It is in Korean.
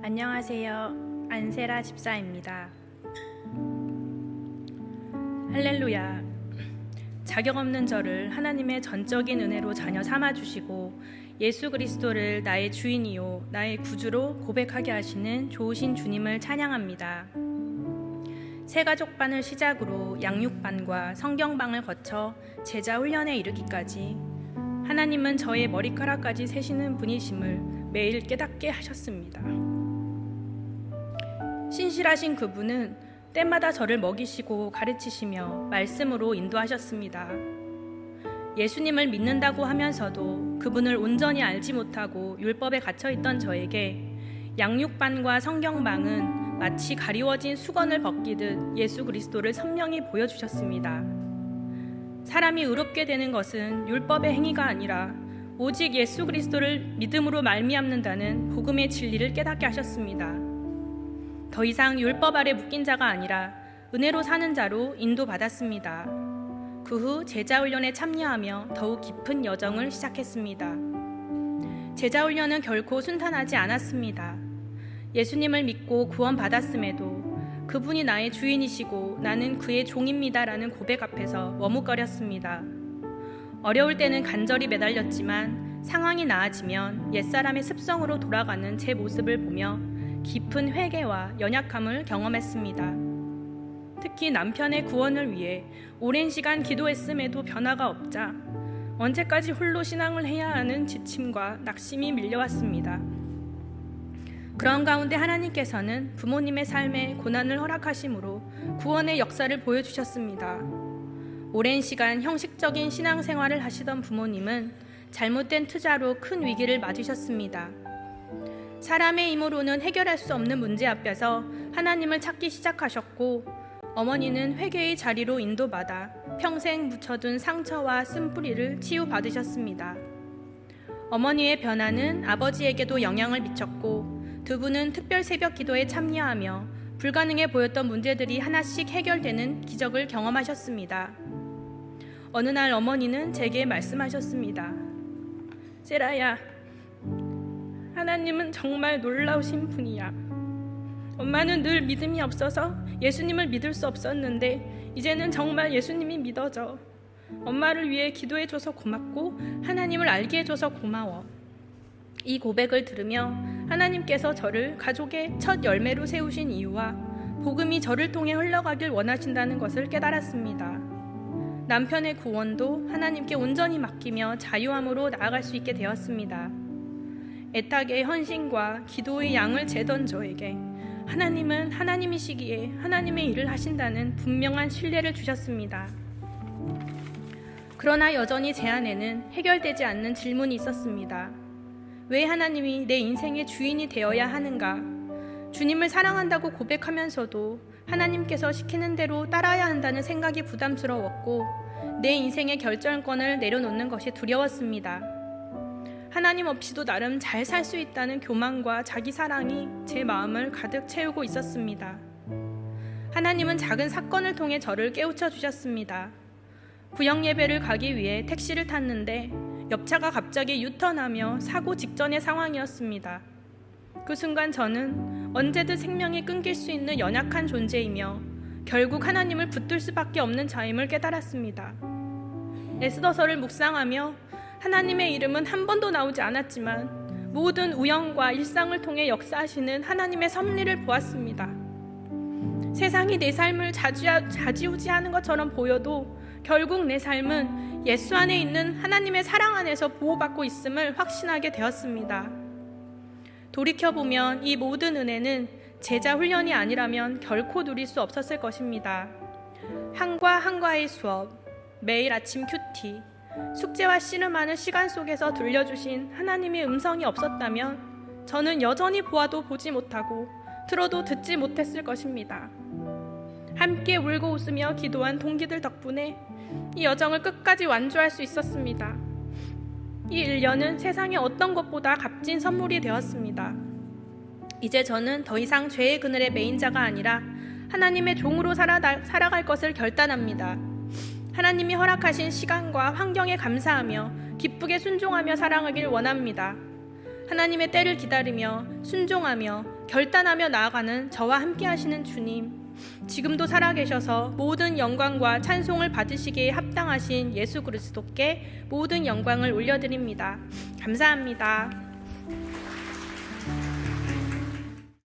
안녕하세요. 안세라 집사입니다. 할렐루야. 자격 없는 저를 하나님의 전적인 은혜로 자녀 삼아주시고 예수 그리스도를 나의 주인이요 나의 구주로 고백하게 하시는 좋으신 주님을 찬양합니다. 새가족반을 시작으로 양육반과 성경반을 거쳐 제자 훈련에 이르기까지 하나님은 저의 머리카락까지 세시는 분이심을 매일 깨닫게 하셨습니다. 신실하신 그분은 때마다 저를 먹이시고 가르치시며 말씀으로 인도하셨습니다. 예수님을 믿는다고 하면서도 그분을 온전히 알지 못하고 율법에 갇혀있던 저에게 양육반과 성경방은 마치 가리워진 수건을 벗기듯 예수 그리스도를 선명히 보여주셨습니다. 사람이 의롭게 되는 것은 율법의 행위가 아니라 오직 예수 그리스도를 믿음으로 말미암는다는 복음의 진리를 깨닫게 하셨습니다. 더 이상 율법 아래 묶인 자가 아니라 은혜로 사는 자로 인도받았습니다. 그 후 제자훈련에 참여하며 더욱 깊은 여정을 시작했습니다. 제자훈련은 결코 순탄하지 않았습니다. 예수님을 믿고 구원받았음에도 그분이 나의 주인이시고 나는 그의 종입니다라는 고백 앞에서 머뭇거렸습니다. 어려울 때는 간절히 매달렸지만 상황이 나아지면 옛사람의 습성으로 돌아가는 제 모습을 보며 깊은 회개와 연약함을 경험했습니다. 특히 남편의 구원을 위해 오랜 시간 기도했음에도 변화가 없자 언제까지 홀로 신앙을 해야 하는 지침과 낙심이 밀려왔습니다. 그런 가운데 하나님께서는 부모님의 삶에 고난을 허락하심으로 구원의 역사를 보여주셨습니다. 오랜 시간 형식적인 신앙생활을 하시던 부모님은 잘못된 투자로 큰 위기를 맞으셨습니다. 사람의 힘으로는 해결할 수 없는 문제 앞에서 하나님을 찾기 시작하셨고 어머니는 회개의 자리로 인도받아 평생 묻혀둔 상처와 쓴뿌리를 치유받으셨습니다. 어머니의 변화는 아버지에게도 영향을 미쳤고 두 분은 특별 새벽 기도에 참여하며 불가능해 보였던 문제들이 하나씩 해결되는 기적을 경험하셨습니다. 어느 날 어머니는 제게 말씀하셨습니다. 세라야, 하나님은 정말 놀라우신 분이야. 엄마는 늘 믿음이 없어서 예수님을 믿을 수 없었는데 이제는 정말 예수님이 믿어져. 엄마를 위해 기도해줘서 고맙고 하나님을 알게 해줘서 고마워. 이 고백을 들으며 하나님께서 저를 가족의 첫 열매로 세우신 이유와 복음이 저를 통해 흘러가길 원하신다는 것을 깨달았습니다. 남편의 구원도 하나님께 온전히 맡기며 자유함으로 나아갈 수 있게 되었습니다. 애타게 헌신과 기도의 양을 재던 저에게 하나님은 하나님이시기에 하나님의 일을 하신다는 분명한 신뢰를 주셨습니다. 그러나 여전히 제 안에는 해결되지 않는 질문이 있었습니다. 왜 하나님이 내 인생의 주인이 되어야 하는가? 주님을 사랑한다고 고백하면서도 하나님께서 시키는 대로 따라야 한다는 생각이 부담스러웠고 내 인생의 결정권을 내려놓는 것이 두려웠습니다. 하나님 없이도 나름 잘 살 수 있다는 교만과 자기 사랑이 제 마음을 가득 채우고 있었습니다. 하나님은 작은 사건을 통해 저를 깨우쳐 주셨습니다. 구역 예배를 가기 위해 택시를 탔는데 옆차가 갑자기 유턴하며 사고 직전의 상황이었습니다. 그 순간 저는 언제든 생명이 끊길 수 있는 연약한 존재이며 결국 하나님을 붙들 수밖에 없는 자임을 깨달았습니다. 에스더서를 묵상하며 하나님의 이름은 한 번도 나오지 않았지만 모든 우연과 일상을 통해 역사하시는 하나님의 섭리를 보았습니다. 세상이 내 삶을 좌지우지하는 것처럼 보여도 결국 내 삶은 예수 안에 있는 하나님의 사랑 안에서 보호받고 있음을 확신하게 되었습니다. 돌이켜보면 이 모든 은혜는 제자 훈련이 아니라면 결코 누릴 수 없었을 것입니다. 한과 한과의 수업, 매일 아침 큐티, 숙제와 씨름하는 시간 속에서 들려주신 하나님의 음성이 없었다면 저는 여전히 보아도 보지 못하고 들어도 듣지 못했을 것입니다. 함께 울고 웃으며 기도한 동기들 덕분에 이 여정을 끝까지 완주할 수 있었습니다. 이 1년은 세상의 어떤 것보다 값진 선물이 되었습니다. 이제 저는 더 이상 죄의 그늘에 매인 자가 아니라 하나님의 종으로 살아갈 것을 결단합니다. 하나님이 허락하신 시간과 환경에 감사하며 기쁘게 순종하며 살아가길 원합니다. 하나님의 때를 기다리며 순종하며 결단하며 나아가는 저와 함께 하시는 주님, 지금도 살아계셔서 모든 영광과 찬송을 받으시기에 합당하신 예수 그리스도께 모든 영광을 올려드립니다. 감사합니다.